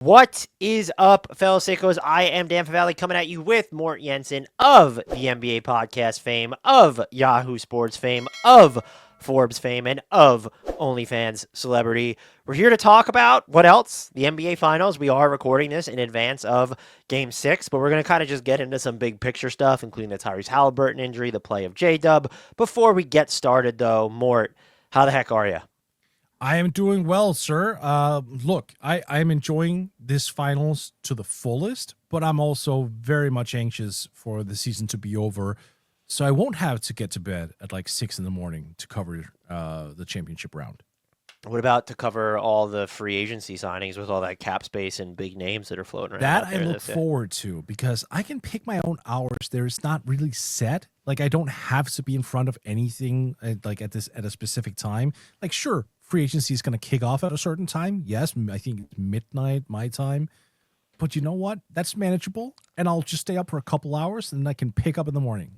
What is up, fellow sickos? I am Dan Favale coming at you with Mort Jensen of the NBA podcast fame, of Yahoo Sports fame, of Forbes fame, and of OnlyFans celebrity. We're here to talk about what else? The NBA Finals. We are recording this in advance of Game 6, but we're going to kind of just get into some big picture stuff, including the Tyrese Haliburton injury, the play of J-Dub. Before we get started, though, Mort, how the heck are you? I am doing well, sir. Look, I'm enjoying this finals to the fullest, but I'm also very much anxious for the season to be over, so I won't have to get to bed at like 6 in the morning to cover the championship round. What about to cover all the free agency signings with all that cap space and big names that are floating around That out I there? look forward to because I can pick my own hours. There is not really set. Like I don't have to be in front of anything like at a specific time. Like sure, free agency is going to kick off at a certain time. Yes, I think it's midnight my time. But you know what? That's manageable, and I'll just stay up for a couple hours, and I can pick up in the morning.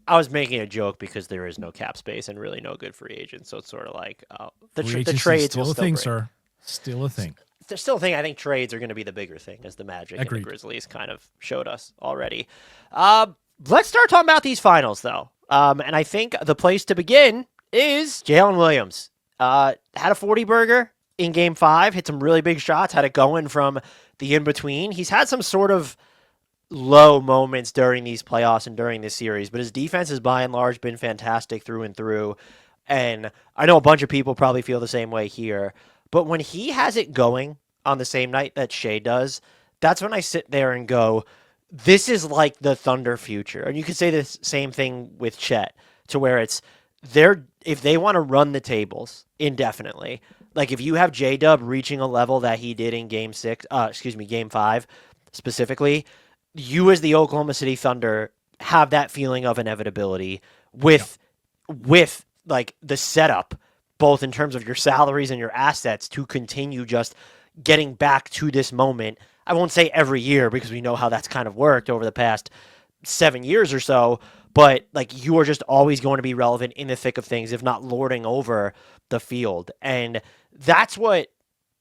I was making a joke because there is no cap space and really no good free agents, so it's sort of like the trades still will a still thing, bring. sir. Still a thing. There's still a thing. I think trades are going to be the bigger thing, as the Magic and Agreed. the Grizzlies kind of showed us already. Let's start talking about these finals, though. And I think the place to begin is Jalen Williams. Had a 40-burger in Game 5, hit some really big shots, had it going from the in-between. He's had some sort of low moments during these playoffs and during this series, but his defense has by and large been fantastic through and through. And I know a bunch of people probably feel the same way here, but when he has it going on the same night that Shea does, that's when I sit there and go, this is like the Thunder future. And you could say the same thing with Chet, to where it's if they want to run the tables indefinitely, like if you have J-Dub reaching a level that he did in Game 5 specifically, you as the Oklahoma City Thunder have that feeling of inevitability with like the setup, both in terms of your salaries and your assets, to continue just getting back to this moment. I won't say every year because we know how that's kind of worked over the past 7 years or so, but like you are just always going to be relevant in the thick of things, if not lording over the field. And that's what,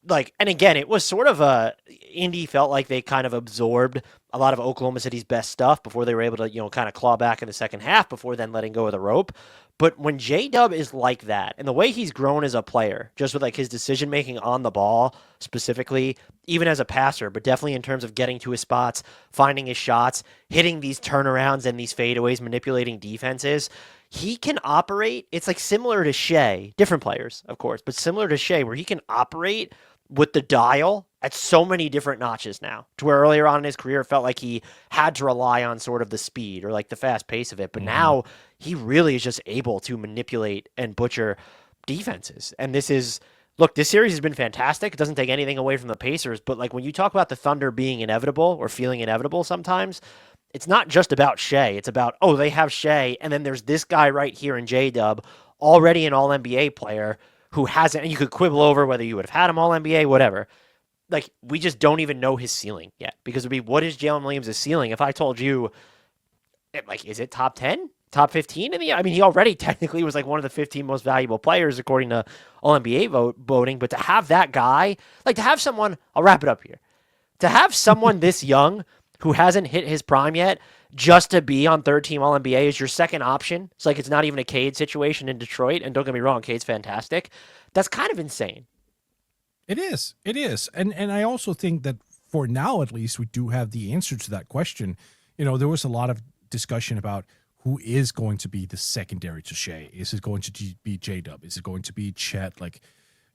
like, and again, it was sort of Indy felt like they kind of absorbed a lot of Oklahoma City's best stuff before they were able to, kind of claw back in the second half before then letting go of the rope. But when J-Dub is like that, and the way he's grown as a player, just with like his decision making on the ball specifically, even as a passer, but definitely in terms of getting to his spots, finding his shots, hitting these turnarounds and these fadeaways, manipulating defenses, he can operate. It's like similar to Shea, different players, of course, but similar to Shea, where he can operate with the dial at so many different notches now, to where earlier on in his career it felt like he had to rely on sort of the speed or like the fast pace of it. But now he really is just able to manipulate and butcher defenses. And this series has been fantastic. It doesn't take anything away from the Pacers, but like when you talk about the Thunder being inevitable or feeling inevitable sometimes, it's not just about Shea. It's about, oh, they have Shea, and then there's this guy right here in J-Dub, already an All-NBA player who hasn't, and you could quibble over whether you would have had him All-NBA, whatever. Like, we just don't even know his ceiling yet, because it would be, what is Jalen Williams' ceiling? If I told you, like, is it top 10? Top 15 in the, I mean, he already technically was like one of the 15 most valuable players according to All-NBA voting, but to have that guy, like to have someone, I'll wrap it up here, to have someone this young who hasn't hit his prime yet, just to be on third team All-NBA is your second option. It's like it's not even a Cade situation in Detroit, and don't get me wrong, Cade's fantastic. That's kind of insane. It is. And I also think that for now, at least, we do have the answer to that question. There was a lot of discussion about who is going to be the secondary to Shea. Is it going to be J-Dub? Is it going to be Chet? Like,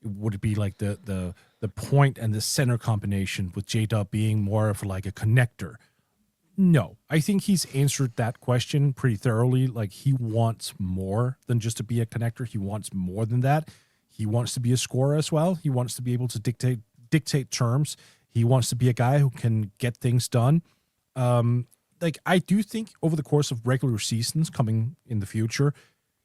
would it be like the point and the center combination with J-Dub being more of like a connector? No, I think he's answered that question pretty thoroughly. Like, he wants more than just to be a connector. He wants more than that. He wants to be a scorer as well. He wants to be able to dictate terms. He wants to be a guy who can get things done. Like, I do think over the course of regular seasons coming in the future,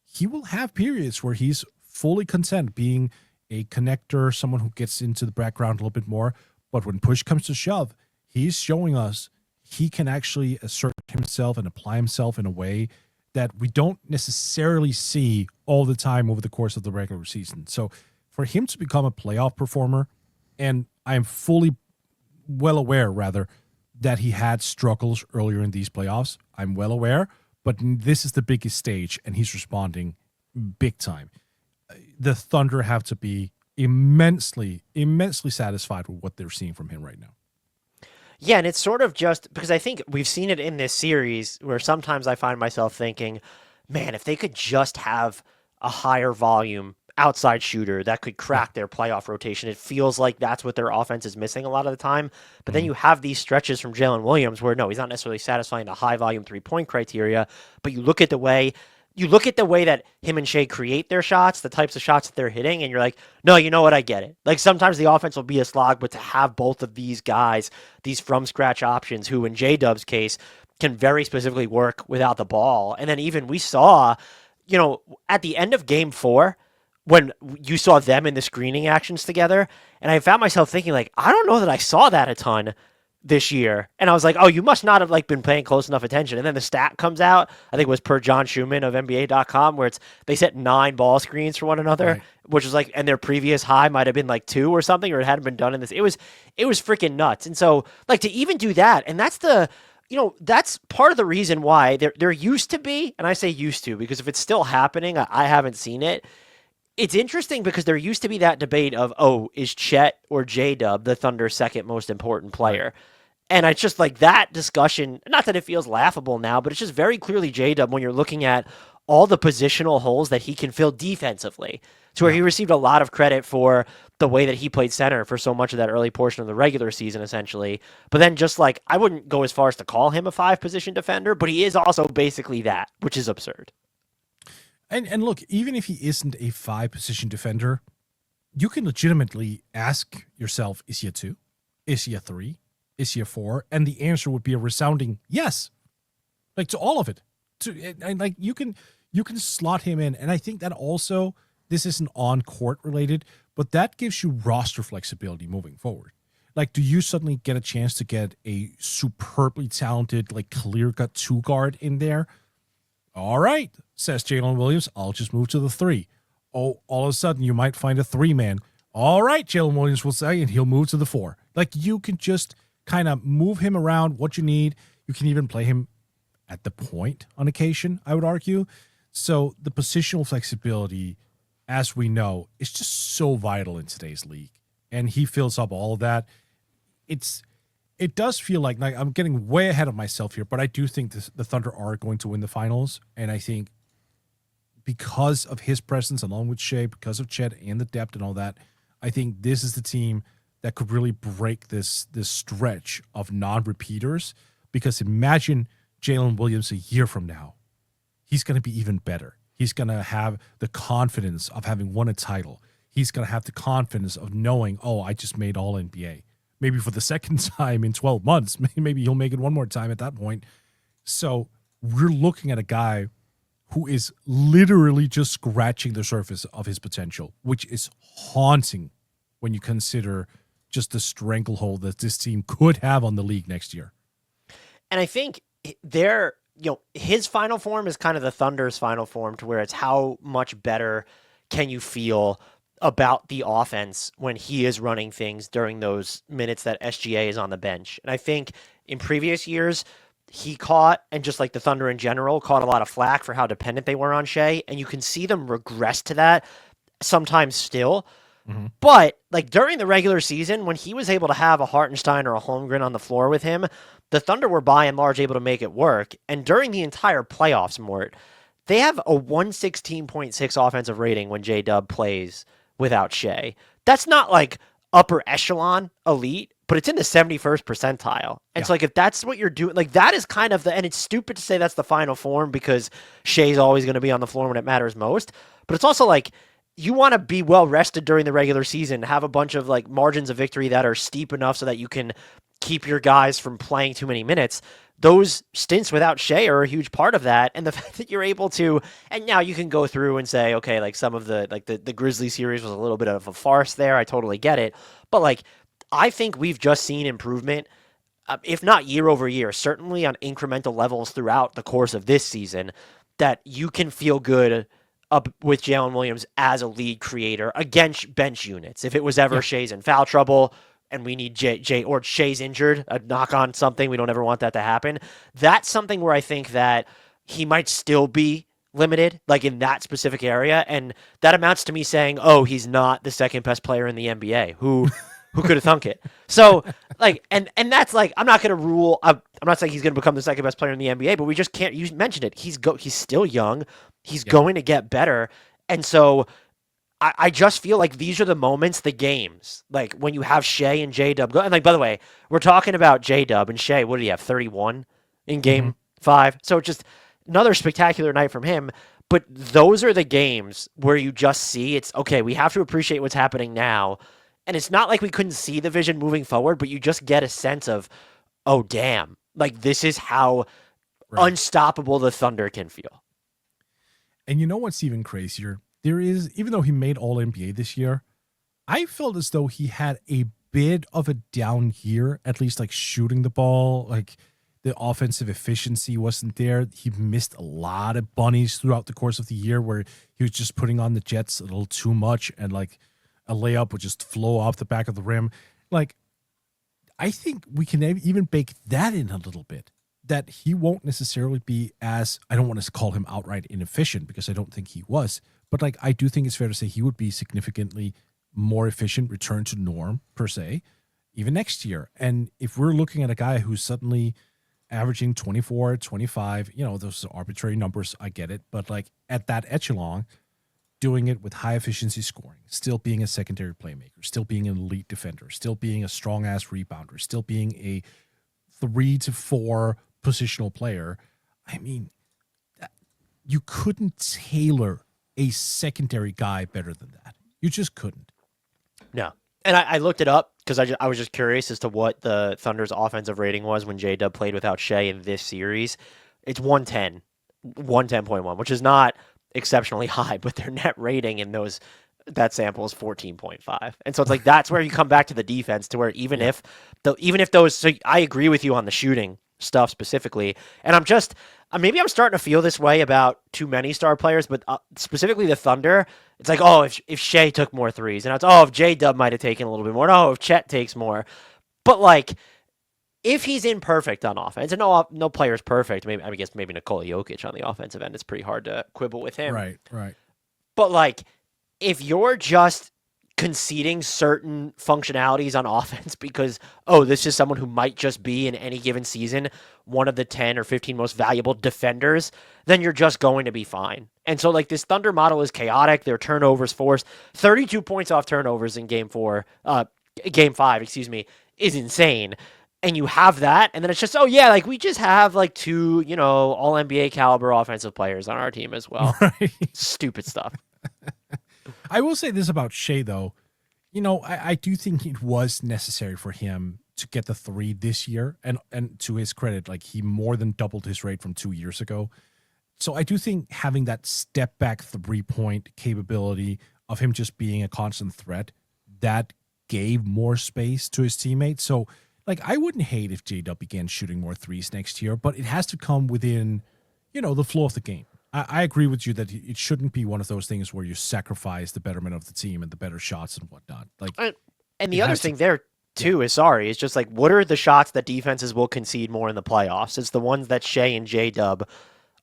he will have periods where he's fully content being a connector, someone who gets into the background a little bit more. But when push comes to shove, he's showing us he can actually assert himself and apply himself in a way that we don't necessarily see all the time over the course of the regular season. So for him to become a playoff performer, and I'm fully well aware, rather, that he had struggles earlier in these playoffs. I'm well aware, but this is the biggest stage, and he's responding big time. The Thunder have to be immensely satisfied with what they're seeing from him right now. Yeah, and it's sort of just because I think we've seen it in this series where sometimes I find myself thinking, man, if they could just have a higher volume outside shooter that could crack their playoff rotation. It feels like that's what their offense is missing a lot of the time. But then you have these stretches from Jalen Williams where no, he's not necessarily satisfying the high volume 3-point criteria, but you look at the way that him and Shea create their shots, the types of shots that they're hitting, and you're like, no, you know what? I get it. Like sometimes the offense will be a slog, but to have both of these guys, these from scratch options who in J-Dub's case can very specifically work without the ball. And then even we saw, at the end of game 4, when you saw them in the screening actions together, and I found myself thinking, like, I don't know that I saw that a ton this year. And I was like, oh, you must not have been paying close enough attention. And then the stat comes out, I think it was per John Schumann of NBA.com, where they set 9 ball screens for one another, right, which was and their previous high might have been 2 or something, or it hadn't been done in this. It was freaking nuts. And so to even do that, and that's that's part of the reason why there used to be, and I say used to because if it's still happening, I haven't seen it. It's interesting because there used to be that debate of, is Chet or J-Dub the Thunder's second most important player? And it's just that discussion, not that it feels laughable now, but it's just very clearly J-Dub when you're looking at all the positional holes that he can fill defensively, to where he received a lot of credit for the way that he played center for so much of that early portion of the regular season, essentially. But then just I wouldn't go as far as to call him a 5-position defender, but he is also basically that, which is absurd. And look, even if he isn't a 5-position defender, you can legitimately ask yourself, is he a 2? Is he a 3? Is he a 4? And the answer would be a resounding yes. To all of it. You can slot him in. And I think that also, this isn't on-court related, but that gives you roster flexibility moving forward. Do you suddenly get a chance to get a superbly talented, clear-cut 2 guard in there? All right, says Jalen Williams, I'll just move to the 3. Oh, all of a sudden you might find a 3-man. All right, Jalen Williams will say, and he'll move to the 4. You can just kind of move him around what you need. You can even play him at the point on occasion, I would argue. So the positional flexibility, as we know, is just so vital in today's league. And he fills up all of that. It does feel like I'm getting way ahead of myself here, but I do think the Thunder are going to win the finals. And I think because of his presence, along with Shea, because of Chet and the depth and all that, I think this is the team that could really break this stretch of non-repeaters. Because imagine Jalen Williams a year from now. He's going to be even better. He's going to have the confidence of having won a title. He's going to have the confidence of knowing, I just made All-NBA. Maybe for the second time in 12 months. Maybe he'll make it one more time at that point. So we're looking at a guy who is literally just scratching the surface of his potential, which is haunting when you consider just the stranglehold that this team could have on the league next year. And I think his final form is kind of the Thunder's final form, to where it's how much better can you feel about the offense when he is running things during those minutes that SGA is on the bench. And I think in previous years, he caught, and just the Thunder in general, caught a lot of flack for how dependent they were on Shea, and you can see them regress to that sometimes still. Mm-hmm. But during the regular season, when he was able to have a Hartenstein or a Holmgren on the floor with him, the Thunder were by and large able to make it work. And during the entire playoffs, Mort, they have a 116.6 offensive rating when J-Dub plays without Shea. That's not upper echelon elite, but it's in the 71st percentile. And so if that's what you're doing, that is kind of and it's stupid to say that's the final form because Shea's always going to be on the floor when it matters most. But it's also you want to be well rested during the regular season, have a bunch of margins of victory that are steep enough so that you can keep your guys from playing too many minutes. Those stints without Shea are a huge part of that. And the fact that you're able to, and now you can go through and say, okay, some of the Grizzly series was a little bit of a farce there. I totally get it. But I think we've just seen improvement, if not year over year, certainly on incremental levels throughout the course of this season, that you can feel good up with Jalen Williams as a lead creator against bench units. If it was ever Shea's in foul trouble, and we need Jay or Shay's injured, a knock on something. We don't ever want that to happen. That's something where I think that he might still be limited, like in that specific area. And that amounts to me saying, oh, he's not the second best player in the NBA. Who could have thunk it? So like, and that's like, I'm not going to rule. I'm not saying he's going to become the second best player in the NBA, but we just can't. You mentioned it. He's still young. He's going to get better. And so I just feel like these are the moments, the games, like when you have Shea and J-Dub go. And like, by the way, we're talking about J-Dub and Shea. What do you have? 31 in game 5. So just another spectacular night from him. But those are the games where you just see it's okay. We have to appreciate what's happening now. And it's not like we couldn't see the vision moving forward, but you just get a sense of, oh, damn, like this is how unstoppable the Thunder can feel. And you know what's even crazier? There is, even though he made All-NBA this year, I felt as though he had a bit of a down year, at least like shooting the ball, like the offensive efficiency wasn't there. He missed a lot of bunnies throughout the course of the year where he was just putting on the Jets a little too much and like a layup would just flow off the back of the rim. Like, I think we can even bake that in a little bit, that he won't necessarily be as, I don't want to call him outright inefficient because I don't think he was, but like, I do think it's fair to say he would be significantly more efficient, return to norm per se, even next year. And if we're looking at a guy who's suddenly averaging 24, 25, you know, those are arbitrary numbers, I get it, but like at that echelon, doing it with high efficiency scoring, still being a secondary playmaker, still being an elite defender, still being a strong ass rebounder, still being a 3 to 4 positional player. I mean, you couldn't tailor a secondary guy better than that. You just couldn't. No. And I looked it up because I was just curious as to what the Thunder's offensive rating was when J-Dub played without Shea in this series. It's 110.1, which is not exceptionally high, but their net rating in that sample is 14.5. And so it's like that's where you come back to the defense, to where even if those, so I agree with you on the shooting stuff specifically, and maybe I'm starting to feel this way about too many star players, but specifically the Thunder. It's like, oh, if Shea took more threes, and it's, oh, if J-Dub might have taken a little bit more, no, if Chet takes more, but like if he's imperfect on offense, and no player's perfect. Maybe, I guess maybe Nikola Jokic on the offensive end, it's pretty hard to quibble with him. Right. But like, if you're just conceding certain functionalities on offense because, oh, this is someone who might just be in any given season one of the 10 or 15 most valuable defenders, then you're just going to be fine. And so like this Thunder model is chaotic. Their turnovers forced 32 points off turnovers in game 5, is insane. And you have that, and then it's just, oh yeah, like we just have like 2, all NBA caliber offensive players on our team as well. Right. Stupid stuff. I will say this about Shea, though. I do think it was necessary for him to get the 3 this year. And to his credit, like he more than doubled his rate from 2 years ago. So I do think having that step back 3-point capability of him just being a constant threat, that gave more space to his teammates. So like I wouldn't hate if J-Dub began shooting more threes next year, but it has to come within, the flow of the game. I agree with you that it shouldn't be one of those things where you sacrifice the betterment of the team and the better shots and whatnot. Like, and the other thing there too is just like, what are the shots that defenses will concede more in the playoffs? It's the ones that Shea and J-Dub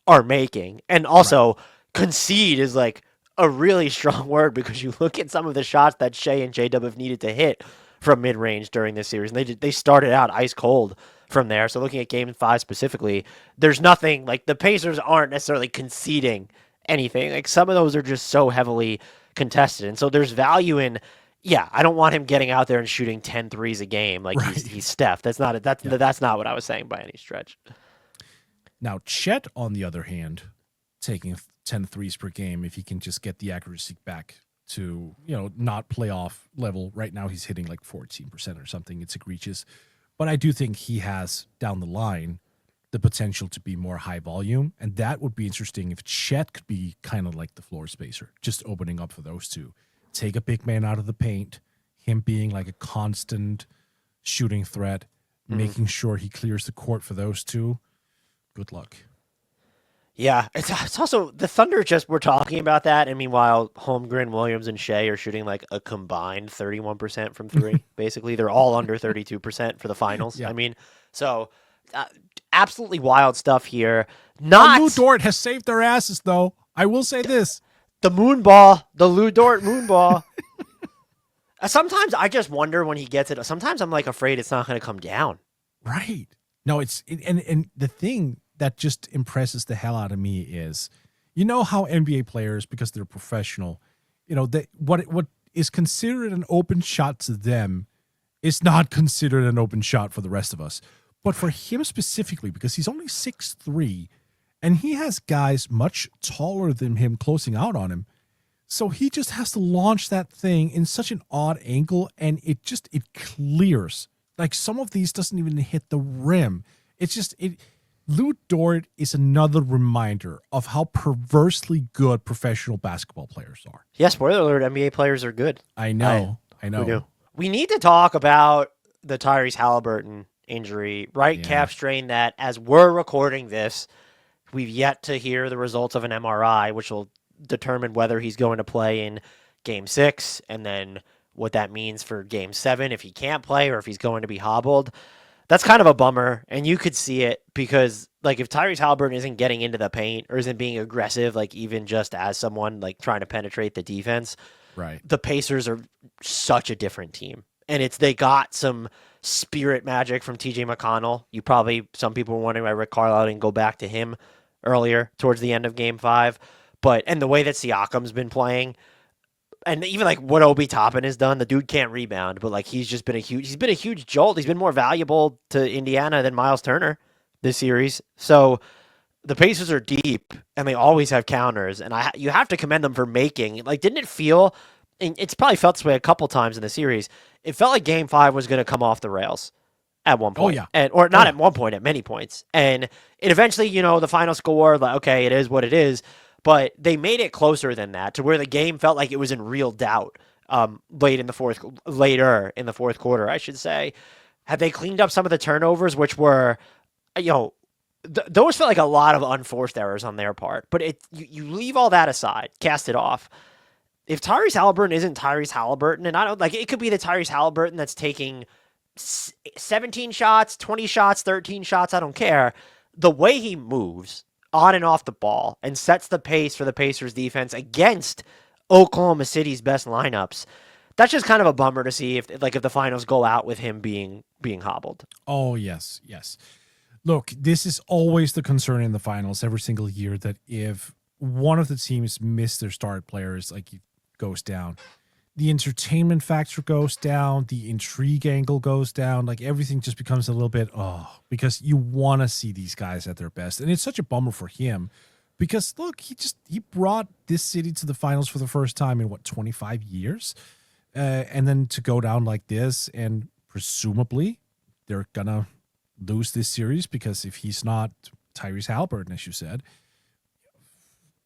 are making. And also concede is like a really strong word, because you look at some of the shots that Shea and J-Dub have needed to hit from mid-range during this series, and they started out ice cold from there. So looking at game 5 specifically, there's nothing, like the Pacers aren't necessarily conceding anything. Like some of those are just so heavily contested. And so there's value in, I don't want him getting out there and shooting 10 threes a game like he's Steph. That's not what I was saying by any stretch. Now, Chet, on the other hand, taking 10 threes per game, if he can just get the accuracy back to, not playoff level. Right now he's hitting like 14% or something. It's egregious. But I do think he has, down the line, the potential to be more high volume. And that would be interesting if Chet could be kind of like the floor spacer, just opening up for those two. Take a big man out of the paint, him being like a constant shooting threat, making sure he clears the court for those two. Good luck. Yeah, it's also the Thunder just were talking about that, and meanwhile, Holmgren, Williams, and Shea are shooting like a combined 31% from three. Basically, they're all under 32% for the finals. Yeah. I mean, so uh, absolutely wild stuff here. Lou Not Dort has saved their asses, though. I will say this. the moon ball, the Lou Dort moon ball. Sometimes I just wonder when he gets it. Sometimes I'm like afraid it's not going to come down. Right. No, and the thing that just impresses the hell out of me is, you know how NBA players, because they're professional, what is considered an open shot to them is not considered an open shot for the rest of us. But for him specifically, because he's only 6'3", and he has guys much taller than him closing out on him, so he just has to launch that thing in such an odd angle, and it clears. Like, some of these doesn't even hit the rim. Lou Dort is another reminder of how perversely good professional basketball players are. Yeah, spoiler alert, NBA players are good. I know. We need to talk about the Tyrese Haliburton injury, right? Yeah. Calf strain that, as we're recording this, we've yet to hear the results of an MRI, which will determine whether he's going to play in Game 6, and then what that means for Game 7 if he can't play or if he's going to be hobbled. That's kind of a bummer, and you could see it because, like, if Tyrese Haliburton isn't getting into the paint or isn't being aggressive, like, even just as someone, like, trying to penetrate the defense, right? The Pacers are such a different team. And they got some spirit magic from TJ McConnell. Some people were wondering why Rick Carlisle didn't go back to him earlier towards the end of Game 5. And the way that Siakam's been playing, and even like what Obi Toppin has done, the dude can't rebound, but like he's been a huge jolt. He's been more valuable to Indiana than Miles Turner this series. So the Pacers are deep, and they always have counters, and you have to commend them for making. Like, didn't it feel? And it's probably felt this way a couple times in the series. It felt like Game 5 was going to come off the rails at one point. Oh, yeah. Or not at one point, at many points. And it eventually, the final score, like, okay, it is what it is. But they made it closer than that, to where the game felt like it was in real doubt later in the fourth quarter, I should say. Had they cleaned up some of the turnovers, which were, those felt like a lot of unforced errors on their part. But you leave all that aside, cast it off. If Tyrese Haliburton isn't Tyrese Haliburton, and I don't like, it could be the Tyrese Haliburton that's taking 17 shots, 20 shots, 13 shots, I don't care. The way he moves on and off the ball and sets the pace for the Pacers defense against Oklahoma City's best lineups, that's just kind of a bummer to see if the finals go out with him being hobbled. Oh, yes. Look, this is always the concern in the finals every single year, that if one of the teams miss their start players, like, it goes down, the entertainment factor goes down, the intrigue angle goes down, like, everything just becomes a little bit, because you want to see these guys at their best. And it's such a bummer for him because, look, he brought this city to the finals for the first time in 25 years. And then to go down like this, and presumably they're going to lose this series, because if he's not Tyrese Haliburton, as you said,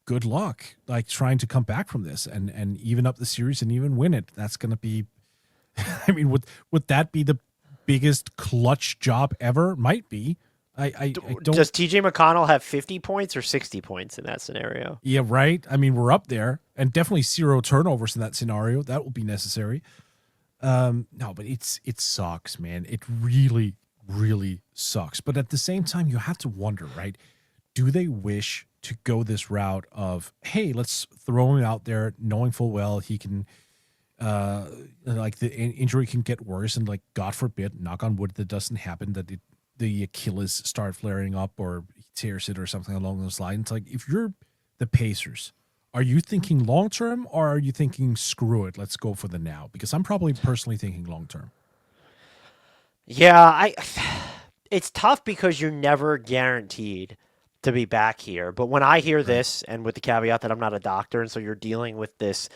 good luck, like, trying to come back from this and even up the series and even win it. That's going to be, I mean, would that be the biggest clutch job ever? Might be. I don't. Does TJ McConnell have 50 points or 60 points in that scenario? Yeah, right. I mean, we're up there, and definitely 0 turnovers in that scenario. That will be necessary. No, but it sucks, man. It really, really sucks. But at the same time, you have to wonder, right? Do they wish to go this route of, hey, let's throw him out there, knowing full well he can, like, the injury can get worse, and, like, God forbid, knock on wood, that doesn't happen, that the Achilles start flaring up or he tears it or something along those lines. Like, if you're the Pacers, are you thinking long term, or are you thinking, screw it, let's go for the now? Because I'm probably personally thinking long term. Yeah, it's tough because you're never guaranteed to be back here. But when I hear this, and with the caveat that I'm not a doctor, and so you're dealing with this,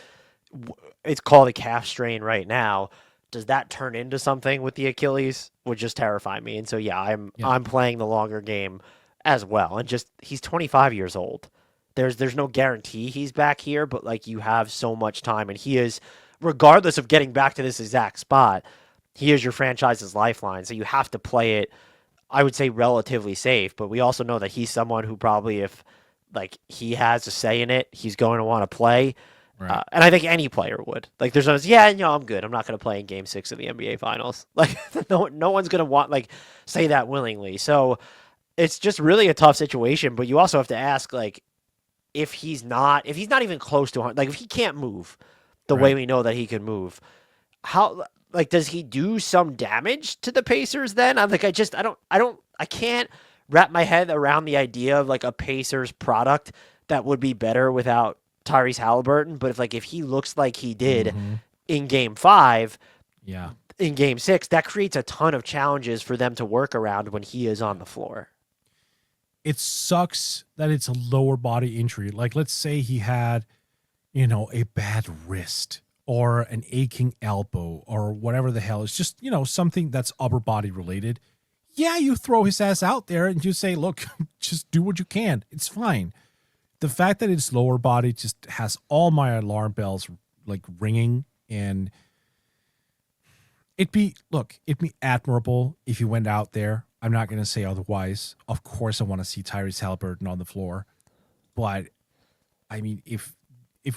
it's called a calf strain right now. Does that turn into something with the Achilles? Would just terrify me. And so, yeah, I'm playing the longer game as well. And just, he's 25 years old. There's no guarantee he's back here, but, like, you have so much time, and he is, regardless of getting back to this exact spot, he is your franchise's lifeline. So you have to play it, I would say, relatively safe. But we also know that he's someone who probably, if like he has a say in it. He's going to want to play. Right. And I think any player would. Like, there's no, yeah, I'm good. I'm not going to play in Game 6 of the NBA Finals. Like, no one's going to say that willingly. So it's just really a tough situation. But you also have to ask, like, if he's not even close to 100, like, if he can't move the way we know that he can move, how, like, does he do some damage to the Pacers then? I'm like, I can't wrap my head around the idea of, like, a Pacers product that would be better without Tyrese Haliburton, but if he looks like he did in Game 5, in Game 6, that creates a ton of challenges for them to work around when he is on the floor. It sucks that it's a lower body injury. Like, let's say he had, a bad wrist or an aching elbow or whatever the hell. It's just, something that's upper body related. Yeah, you throw his ass out there and you say, look, just do what you can. It's fine. The fact that it's lower body just has all my alarm bells ringing, and it'd be admirable if you went out there. I'm not going to say otherwise. Of course, I want to see Tyrese Haliburton on the floor, but I mean, if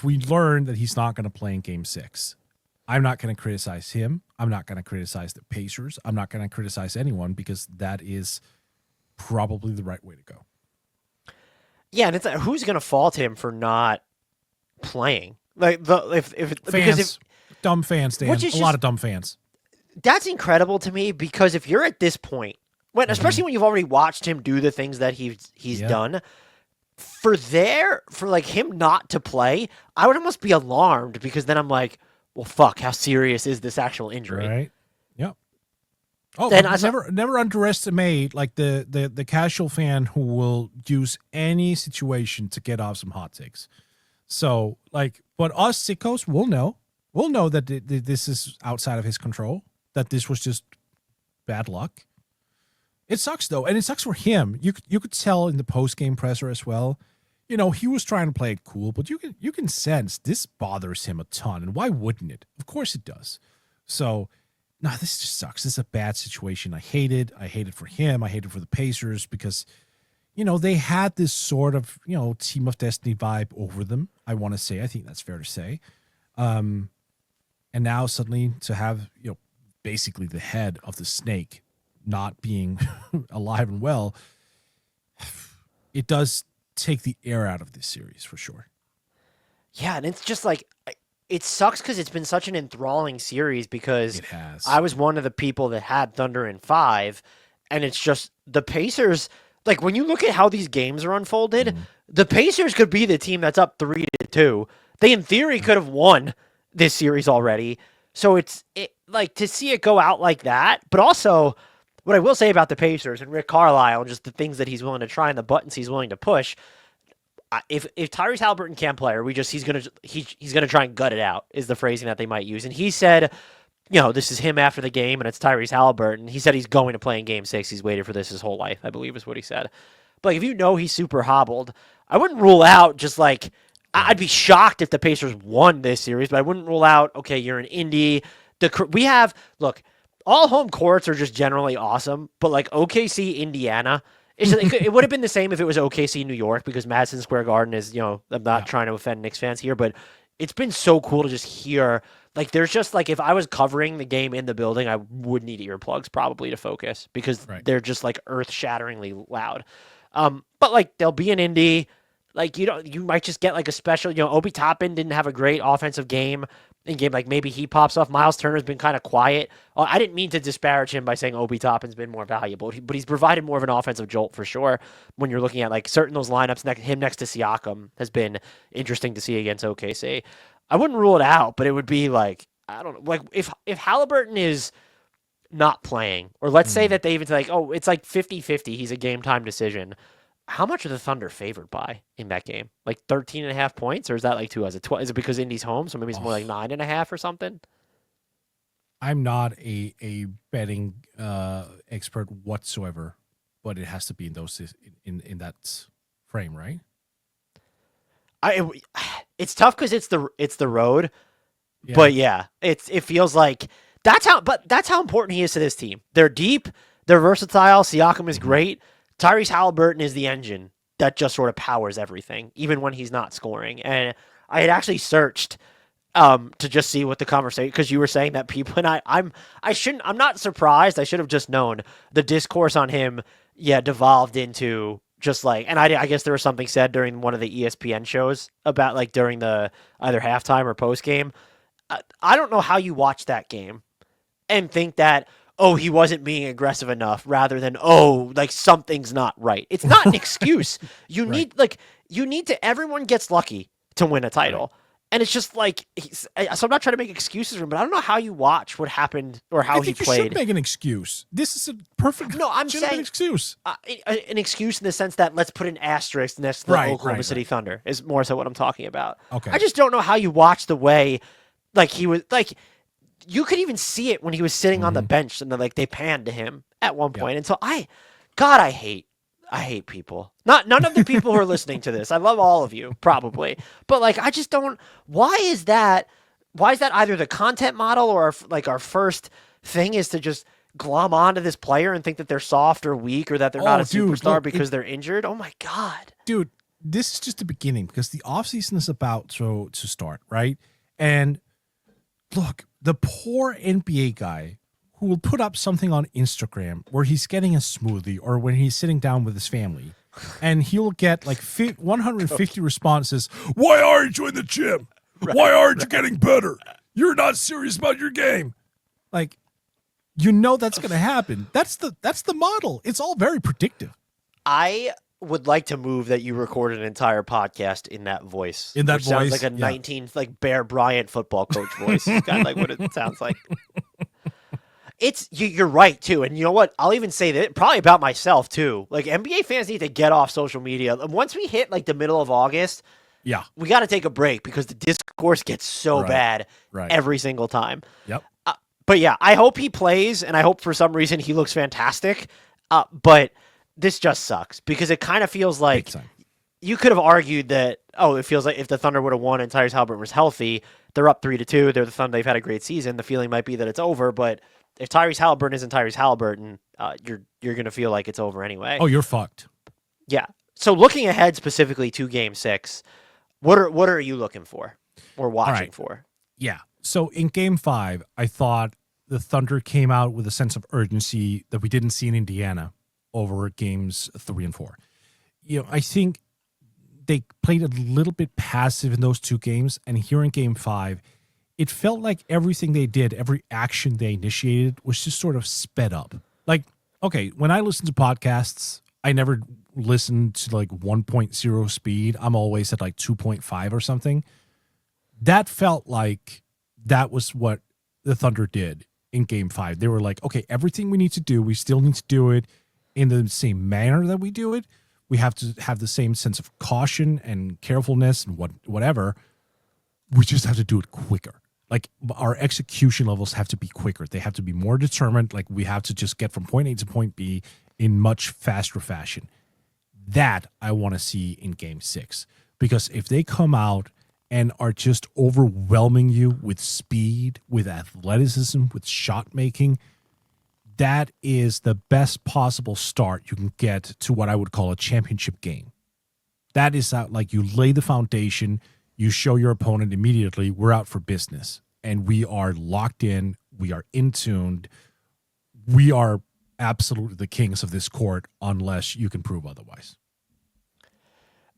we learn that he's not going to play in Game 6, I'm not going to criticize him. I'm not going to criticize the Pacers. I'm not going to criticize anyone because that is probably the right way to go. Yeah, and it's who's going to fault him for not playing? Like Dumb fans, Dan. A lot of dumb fans. That's incredible to me because if you're at this point, especially when you've already watched him do the things that he's done, for him not to play, I would almost be alarmed because then I'm like, well, fuck, how serious is this actual injury? Right. Yep. Oh, then never underestimate the casual fan who will use any situation to get off some hot takes. So but us sickos will know that this is outside of his control, that this was just bad luck. It sucks though, and it sucks for him. You could tell in the post game presser as well. He was trying to play it cool, but you can sense this bothers him a ton, and why wouldn't it? Of course it does. So. No, this just sucks. This is a bad situation. I hate it. I hate it for him. I hate it for the Pacers because, they had this sort of, team of destiny vibe over them. I want to say, I think that's fair to say. And now suddenly to have, basically the head of the snake not being alive and well, it does take the air out of this series for sure. Yeah, and it's just it sucks because it's been such an enthralling series because it has. I was one of the people that had Thunder in 5, and it's just the Pacers. When you look at how these games are unfolded, the Pacers could be the team that's up 3-2. They, in theory, could have won this series already. So to see it go out like that, but also what I will say about the Pacers and Rick Carlisle and just the things that he's willing to try and the buttons he's willing to push. If Tyrese Haliburton can't play, he's gonna try and gut it out is the phrasing that they might use. And he said, this is him after the game, and it's Tyrese Haliburton. He said he's going to play in Game 6. He's waited for this his whole life, I believe is what he said. But if he's super hobbled, I wouldn't rule out I'd be shocked if the Pacers won this series, but I wouldn't rule out, okay, you're in Indy. All home courts are just generally awesome, but OKC, Indiana. It would have been the same if it was OKC, New York, because Madison Square Garden is, I'm not trying to offend Knicks fans here, but it's been so cool to just hear, there's just, if I was covering the game in the building, I would need earplugs probably to focus because they're just, earth-shatteringly loud. But, they'll be in Indy. You might just get, a special, Obi Toppin didn't have a great offensive game in game, maybe he pops off. Miles Turner's been kind of quiet. I didn't mean to disparage him by saying Obi Toppin's been more valuable, but he's provided more of an offensive jolt for sure. When you're looking at certain those lineups, him next to Siakam has been interesting to see against OKC. I wouldn't rule it out, but it would be I don't know, if Haliburton is not playing, or let's say that they even say it's 50-50, he's a game time decision. How much are the Thunder favored by in that game? 13.5 points, or is that 2? Is it because Indy's home, so maybe it's more 9.5 or something? I'm not a betting expert whatsoever, but it has to be in those in that frame, right? It's tough because it's the road, but yeah, it feels like that's how important he is to this team. They're deep, they're versatile. Siakam is great. Tyrese Haliburton is the engine that just sort of powers everything, even when he's not scoring. And I had actually searched to just see what the conversation, because you were saying that people, and I'm not surprised. I should have just known the discourse on him. Yeah, devolved into just like, and I guess there was something said during one of the ESPN shows about like during the either halftime or post game. I don't know how you watch that game and think that, oh, he wasn't being aggressive enough, rather than, oh, like something's not right. It's not an excuse. You Right. need to, everyone gets lucky to win a title. And it's just like, so I'm not trying to make excuses for him, but I don't know how you watch what happened or how I he think you played. should make an excuse. This is a perfect No, I'm legitimate saying excuse. An excuse in the sense that let's put an asterisk next to the Oklahoma City Thunder is more so what I'm talking about. Okay. I just don't know how you watch the way, like he was, like you could even see it when he was sitting on the bench and they panned to him at one point. And so I hate people. None of the people who are listening to this. I love all of you, probably. But like, I just don't, why is that either the content model or our first thing is to just glom onto this player and think that they're soft or weak or that they're not a superstar because they're injured? Oh my God. Dude, this is just the beginning, because the offseason is about to start, right? And look, the poor NBA guy who will put up something on Instagram where he's getting a smoothie or when he's sitting down with his family, and he'll get like 150 responses. Why aren't you in the gym? Why aren't you getting better? You're not serious about your game. Like, that's going to happen. That's the model. It's all very predictive. I would like to move that you record an entire podcast in that voice. In that which voice, sounds like like Bear Bryant football coach voice. It's kind of like what it sounds like. You're right too, and you know what? I'll even say that probably about myself too. Like, NBA fans need to get off social media. Once we hit like the middle of August, we got to take a break because the discourse gets so bad every single time. Yep. But yeah, I hope he plays, and I hope for some reason he looks fantastic. But this just sucks because it kind of feels like you could have argued that, it feels like if the Thunder would have won and Tyrese Haliburton was healthy, they're up 3-2. They're the Thunder. They've had a great season. The feeling might be that it's over, but if Tyrese Haliburton isn't Tyrese Haliburton, you're going to feel like it's over anyway. Oh, you're fucked. Yeah. So looking ahead specifically to Game 6, what are you looking for or watching for? Yeah. So in Game 5, I thought the Thunder came out with a sense of urgency that we didn't see in Indiana over Games 3 and 4. I think they played a little bit passive in those two games, and here in Game 5, it felt like everything they did, every action they initiated was just sort of sped up. Like, okay, when I listen to podcasts, I never listen to like 1.0 speed. I'm always at like 2.5 or something. That felt like that was what the Thunder did in Game 5. They were like, okay, everything we need to do, we still need to do it in the same manner that we do it. We have to have the same sense of caution and carefulness and whatever. We just have to do it quicker. Like, our execution levels have to be quicker. They have to be more determined. Like, we have to just get from point A to point B in much faster fashion. That I want to see in Game 6. Because if they come out and are just overwhelming you with speed, with athleticism, with shot making, that is the best possible start you can get to what I would call a championship game. That is like you lay the foundation, you show your opponent immediately, we're out for business. And we are locked in, we are in tuned, we are absolutely the kings of this court unless you can prove otherwise.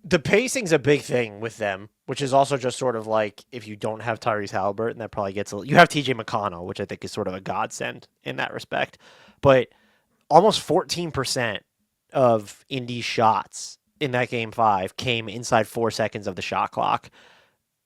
The pacing's a big thing with them, which is also just sort of like, if you don't have Tyrese Haliburton, that probably gets you have TJ McConnell, which I think is sort of a godsend in that respect. But almost 14% of Indy's shots in that Game 5 came inside 4 seconds of the shot clock.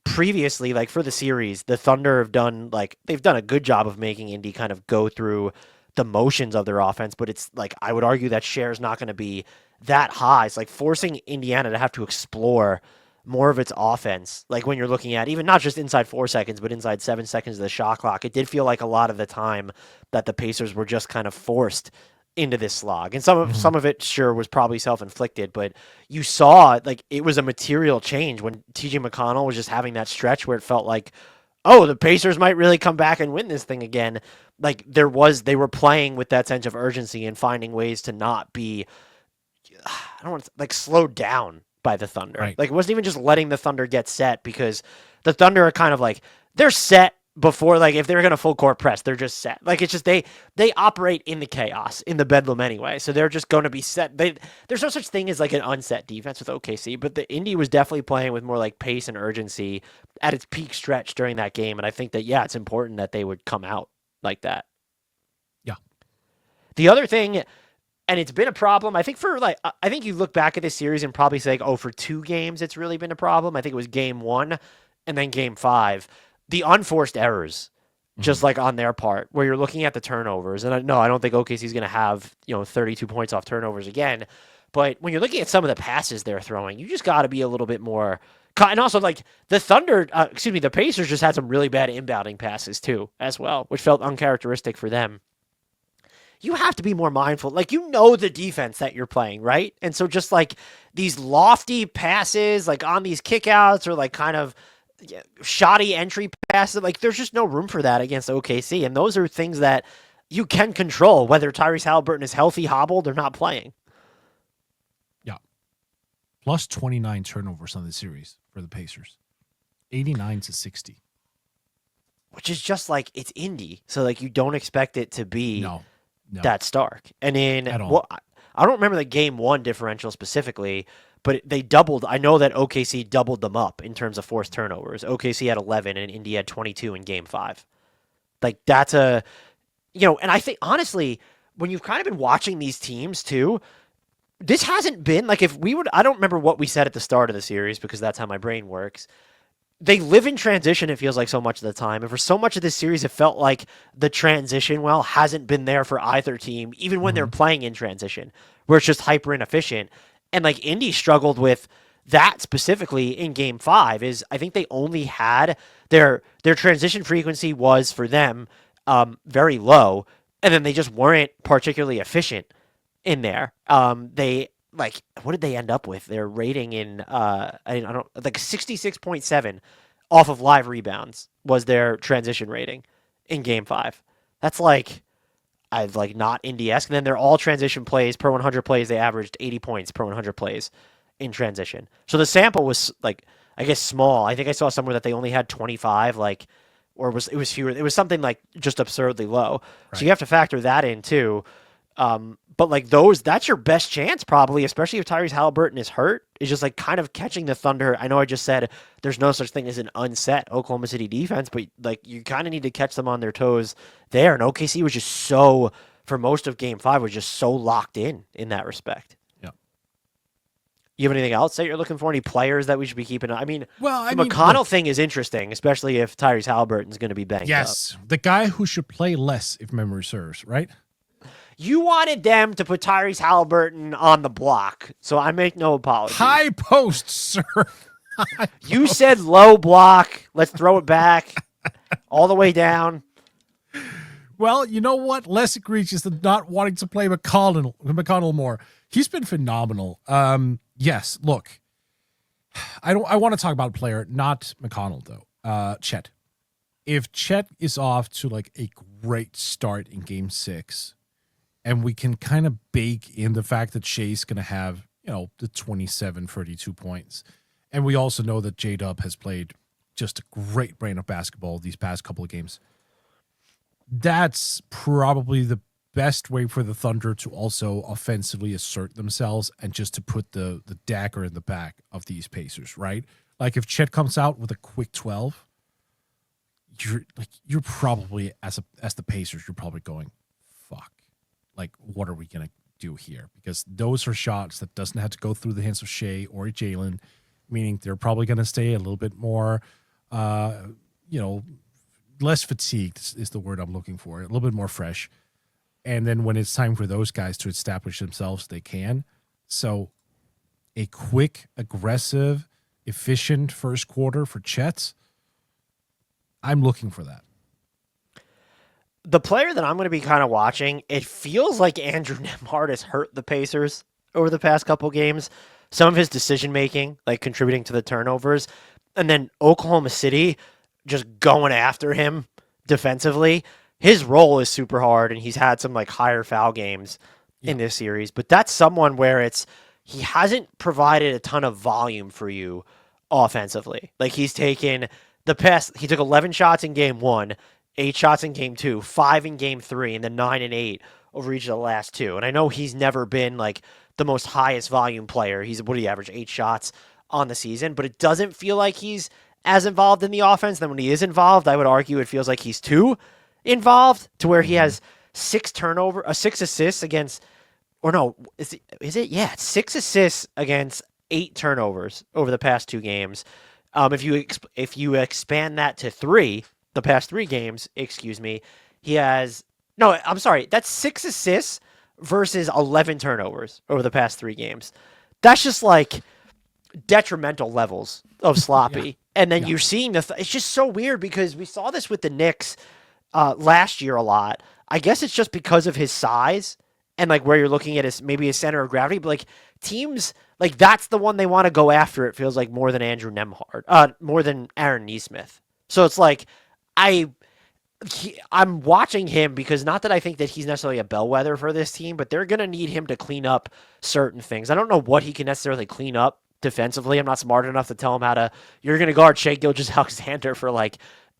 Previously, like for the series, the Thunder have done they've done a good job of making Indy kind of go through the motions of their offense, but it's like, I would argue that share is not going to be that high. It's like forcing Indiana to have to explore more of its offense. Like when you're looking at even not just inside 4 seconds, but inside 7 seconds of the shot clock, it did feel like a lot of the time that the Pacers were just kind of forced into this slog. And some of it sure was probably self-inflicted, but you saw like it was a material change when TJ McConnell was just having that stretch where it felt like, oh, the Pacers might really come back and win this thing again. Like they were playing with that sense of urgency and finding ways to not be I don't want to like slowed down by the Thunder. Right. Like it wasn't even just letting the Thunder get set because the Thunder are kind of like they're set before like if they're gonna full court press, they're just set. Like it's just they operate in the chaos, in the bedlam anyway. So they're just gonna be set. There's no such thing as like an unset defense with OKC, but the Indy was definitely playing with more like pace and urgency at its peak stretch during that game. And I think that it's important that they would come out like that. Yeah. The other thing, and it's been a problem, I think I think you look back at this series and probably say, like, for 2 games it's really been a problem. I think it was game 1 and then game 5. The unforced errors, just like on their part, where you're looking at the turnovers. And I don't think OKC is going to have 32 points off turnovers again. But when you're looking at some of the passes they're throwing, you just got to be a little bit more. And also, like the the Pacers just had some really bad inbounding passes too, as well, which felt uncharacteristic for them. You have to be more mindful. Like, the defense that you're playing, right? And so just like these lofty passes, like on these kickouts or like kind of shoddy entry passes, like there's just no room for that against OKC. And those are things that you can control, whether Tyrese Haliburton is healthy, hobbled, or not playing. Yeah. Plus 29 turnovers on the series for the Pacers. 89-60. Which is just like, it's Indy. So like you don't expect it to be No. that stark. And in At all. I don't remember the game 1 differential specifically, but they doubled. I know that OKC doubled them up in terms of forced turnovers. OKC had 11 and Indy had 22 in game 5. Like that's and I think honestly, when you've kind of been watching these teams too, this hasn't been like I don't remember what we said at the start of the series because that's how my brain works. They live in transition, it feels like, so much of the time. And for so much of this series, it felt like the transition hasn't been there for either team, even when they're playing in transition, where it's just hyper inefficient. And like Indy struggled with that specifically in game 5 is I think they only had their transition frequency was for them very low. And then they just weren't particularly efficient in there. They like, what did they end up with? Their rating in, I don't like 66.7 off of live rebounds was their transition rating in game 5. That's like, not Indy-esque. And then they're all transition plays per 100 plays. They averaged 80 points per 100 plays in transition. So the sample was like, I guess small. I think I saw somewhere that they only had 25, it was fewer. It was something like just absurdly low. Right. So you have to factor that in too. But like that's your best chance probably, especially if Tyrese Haliburton is hurt, is just like kind of catching the Thunder. I know I just said there's no such thing as an unset Oklahoma City defense, but like you kind of need to catch them on their toes there. And OKC was just for most of game 5, was just so locked in that respect. Yeah. You have anything else that you're looking for? Any players that we should be keeping? I mean, the McConnell McConnell thing is interesting, especially if Tyrese Haliburton's going to be banged up. Yes. The guy who should play less, if memory serves, right? You wanted them to put Tyrese Haliburton on the block, so I make no apology. High post, sir. You said low block. Let's throw it back all the way down. Well, you know what? Less egregious than not wanting to play McConnell more. He's been phenomenal. Yes, look. I want to talk about a player, not McConnell, though. Chet. If Chet is off to like a great start in game 6, and we can kind of bake in the fact that Shea's going to have, the 27, 32 points. And we also know that J-Dub has played just a great brand of basketball these past couple of games. That's probably the best way for the Thunder to also offensively assert themselves and just to put the dagger in the back of these Pacers, right? Like if Chet comes out with a quick 12, you're probably, as the Pacers, you're probably going, fuck. Like, what are we going to do here? Because those are shots that doesn't have to go through the hands of Shea or Jalen, meaning they're probably going to stay a little bit more, less fatigued is the word I'm looking for, a little bit more fresh. And then when it's time for those guys to establish themselves, they can. So a quick, aggressive, efficient first quarter for Chet, I'm looking for that. The player that I'm going to be kind of watching, it feels like Andrew Nembhard has hurt the Pacers over the past couple games. Some of his decision-making, like contributing to the turnovers, and then Oklahoma City just going after him defensively. His role is super hard, and he's had some like higher foul games in this series. But that's someone where it's, he hasn't provided a ton of volume for you offensively. Like he took 11 shots in game 1, 8 shots in game 2, 5 in game 3, and then 9 and 8 over each of the last two. And I know he's never been like the most highest volume player. What do you average? 8 shots on the season, but it doesn't feel like he's as involved in the offense. Then when he is involved, I would argue it feels like he's too involved to where he has 6 assists against, or no, is it? Yeah, it's 6 assists against 8 turnovers over the past 2 games. If you expand that to 3, the past 3 games, excuse me, he has no. I'm sorry, that's 6 assists versus 11 turnovers over the past 3 games. That's just like detrimental levels of sloppy. Yeah. And then you're seeing it's just so weird because we saw this with the Knicks last year a lot. I guess it's just because of his size and like where you're looking at maybe his center of gravity, but like teams like that's the one they want to go after. It feels like more than Andrew Nembhard, more than Aaron Nesmith. So it's like I'm watching him because not that I think that he's necessarily a bellwether for this team, but they're going to need him to clean up certain things. I don't know what he can necessarily clean up defensively. I'm not smart enough to tell him you're going to guard Shai Gilgeous-Alexander for like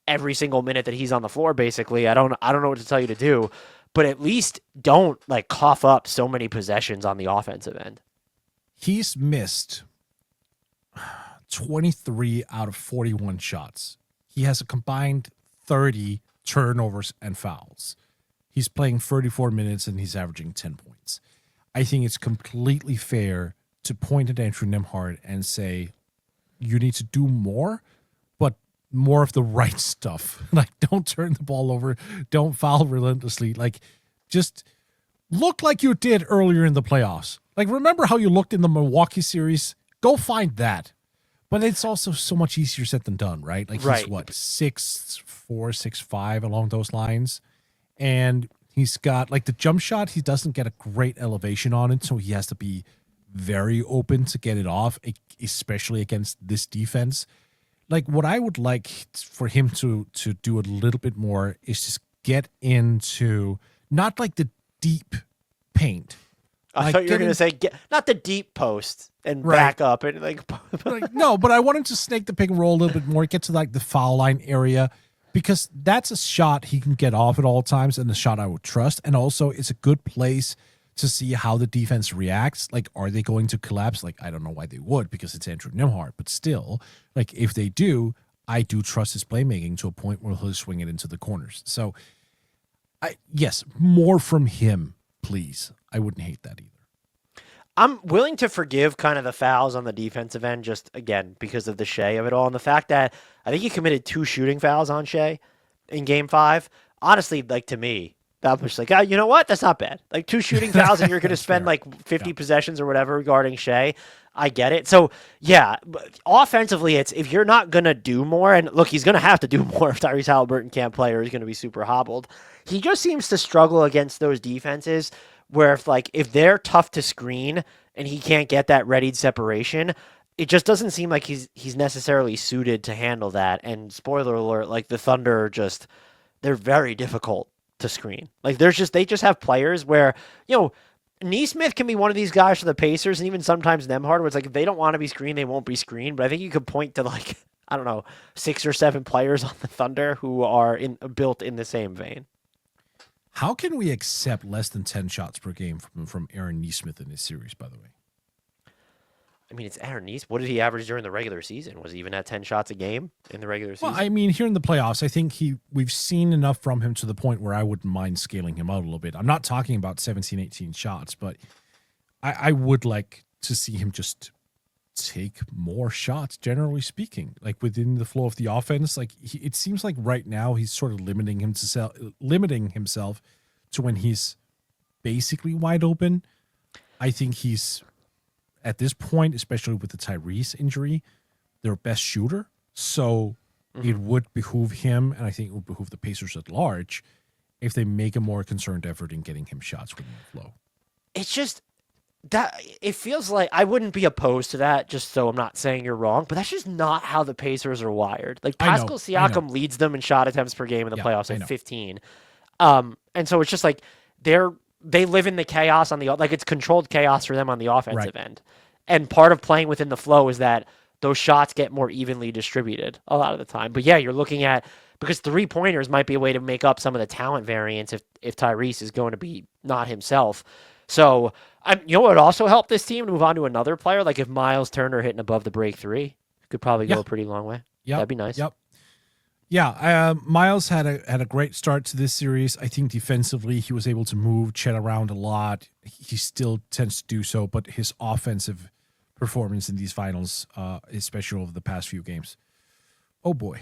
every single minute that he's on the floor, basically. I don't know what to tell you to do, but at least don't like cough up so many possessions on the offensive end. He's missed 23 out of 41 shots. He has a combined 30 turnovers and fouls. He's playing 34 minutes and he's averaging 10 points. I think it's completely fair to point at Andrew Nembhard and say, you need to do more, but more of the right stuff. Like, don't turn the ball over. Don't foul relentlessly. Like, just look like you did earlier in the playoffs. Like, remember how you looked in the Milwaukee series? Go find that. But it's also so much easier said than done, right? Like, he's what, 6'4", 6'5", along those lines. And he's got, like, the jump shot, he doesn't get a great elevation on it, so he has to be very open to get it off, especially against this defense. Like, what I would like for him to do a little bit more is just get into not like the deep paint. I thought you were going to say not the deep post and back up and like no, but I want him to snake the pick and roll a little bit more, get to like the foul line area, because that's a shot he can get off at all times and the shot I would trust. And also it's a good place to see how the defense reacts. Like, are they going to collapse? Like, I don't know why they would because it's Andrew Nembhard, but still, like, if they do, I do trust his playmaking to a point where he'll swing it into the corners. So, yes, more from him, please. I wouldn't hate that either. I'm willing to forgive kind of the fouls on the defensive end, just again because of the Shai of it all, and the fact that I think he committed 2 shooting fouls on Shai in Game 5. Honestly, like, to me, that was like, you know what? That's not bad. Like, 2 shooting fouls, and you're going to spend like 50 possessions or whatever regarding Shai. I get it. So yeah, offensively, it's if you're not going to do more, and look, he's going to have to do more if Tyrese Haliburton can't play, or he's going to be super hobbled. He just seems to struggle against those defenses where if they're tough to screen and he can't get that readied separation, it just doesn't seem like he's necessarily suited to handle that. And spoiler alert, like the Thunder they're very difficult to screen. Like they just have players where, Nesmith can be one of these guys for the Pacers, and even sometimes Nembhard, where it's like if they don't want to be screened, they won't be screened. But I think you could point to I don't know, 6 or 7 players on the Thunder who are built in the same vein. How can we accept less than 10 shots per game from Aaron Nesmith in this series, by the way? I mean, it's Aaron Nesmith. What did he average during the regular season? Was he even at 10 shots a game in the regular season? Well, I mean, here in the playoffs, I think we've seen enough from him to the point where I wouldn't mind scaling him out a little bit. I'm not talking about 17, 18 shots, but I would like to see him just take more shots, generally speaking, like within the flow of the offense. Like it seems like right now he's sort of limiting himself to when he's basically wide open. I think he's, at this point, especially with the Tyrese injury, their best shooter. So it would behoove him, and I think it would behoove the Pacers at large, if they make a more concerned effort in getting him shots within the flow. It's just that it feels like I wouldn't be opposed to that, just so I'm not saying you're wrong, but that's just not how the Pacers are wired. Like Pascal Siakam leads them in shot attempts per game in the playoffs at 15. And so it's just like they're they live in the chaos on the like it's controlled chaos for them on the offensive Right. end. And part of playing within the flow is that those shots get more evenly distributed a lot of the time. But yeah, you're looking at because 3-pointers might be a way to make up some of the talent variance if Tyrese is going to be not himself. So you know what would also help this team to move on to another player? Like if Miles Turner hitting above the break three could probably go a pretty long way. Yep. That'd be nice. Yep. Yeah, Miles had a great start to this series. I think defensively he was able to move Chet around a lot. He still tends to do so, but his offensive performance in these finals, especially over the past few games, oh boy,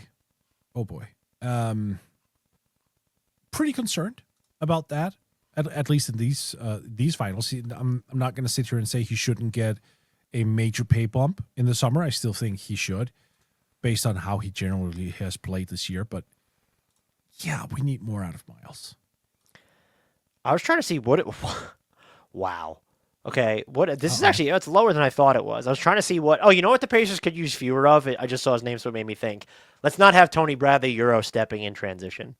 pretty concerned about that. At least in these finals, I'm not going to sit here and say he shouldn't get a major pay bump in the summer. I still think he should, based on how he generally has played this year. But yeah, we need more out of Miles. I was trying to see what it. Wow. Okay. What this is actually it's lower than I thought it was. I was trying to see what. Oh, you know what the Pacers could use fewer of? I just saw his name, so it made me think. Let's not have Tony Bradley Euro stepping in transition.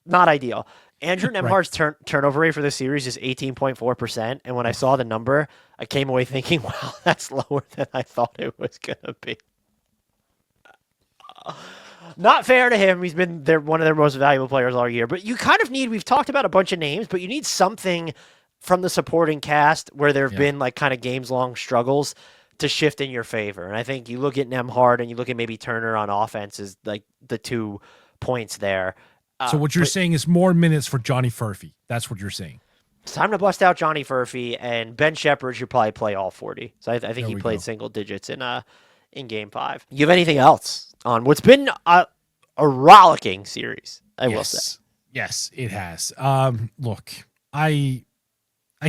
Not ideal. Andrew Nembhard's turnover rate for this series is 18.4%, and when I saw the number, I came away thinking, "Wow, that's lower than I thought it was gonna be." Not fair to him. He's been one of their most valuable players all year. But you kind of need. We've talked about a bunch of names, but you need something from the supporting cast where there have been like kind of games-long struggles to shift in your favor. And I think you look at Nembhard and you look at maybe Turner on offense as like the 2 points there. So what you're saying is more minutes for Johnny Furphy. That's what you're saying. It's time to bust out Johnny Furphy, and Ben Shepherd should probably play all 40. So I think he played single digits in Game 5. You have anything else on what's been a rollicking series? I will say. Yes, it has. Look, I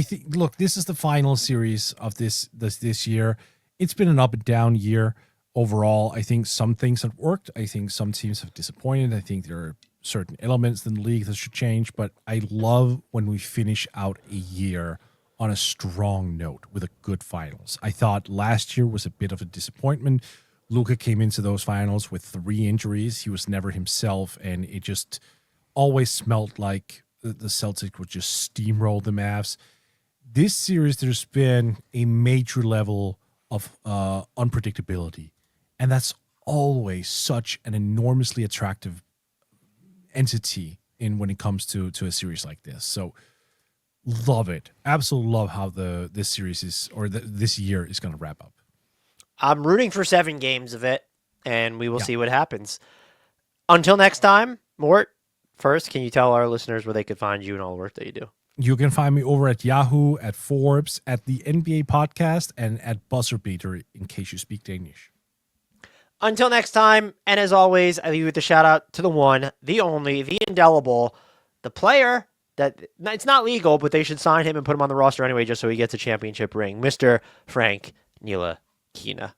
think this is the final series of this year. It's been an up and down year overall. I think some things have worked. I think some teams have disappointed. I think there are certain elements in the league that should change, but I love when we finish out a year on a strong note with a good finals. I thought last year was a bit of a disappointment. Luka came into those finals with 3 injuries. He was never himself, and it just always smelled like the Celtics would just steamroll the Mavs. This series, there's been a major level of unpredictability, and that's always such an enormously attractive entity in when it comes to a series like this. So love it. Absolutely love how this series is, or this year is going to wrap up. I'm rooting for 7 games of it, and we will see what happens. Until next time, Mort, first, can you tell our listeners where they could find you and all the work that you do? You can find me over at Yahoo, at Forbes, at the NBA Podcast, and at Buzzerbeater in case you speak Danish. Until next time, and as always, I leave you with a shout out to the one, the only, the indelible, the player that it's not legal, but they should sign him and put him on the roster anyway just so he gets a championship ring, Mr. Frank Ntilikina.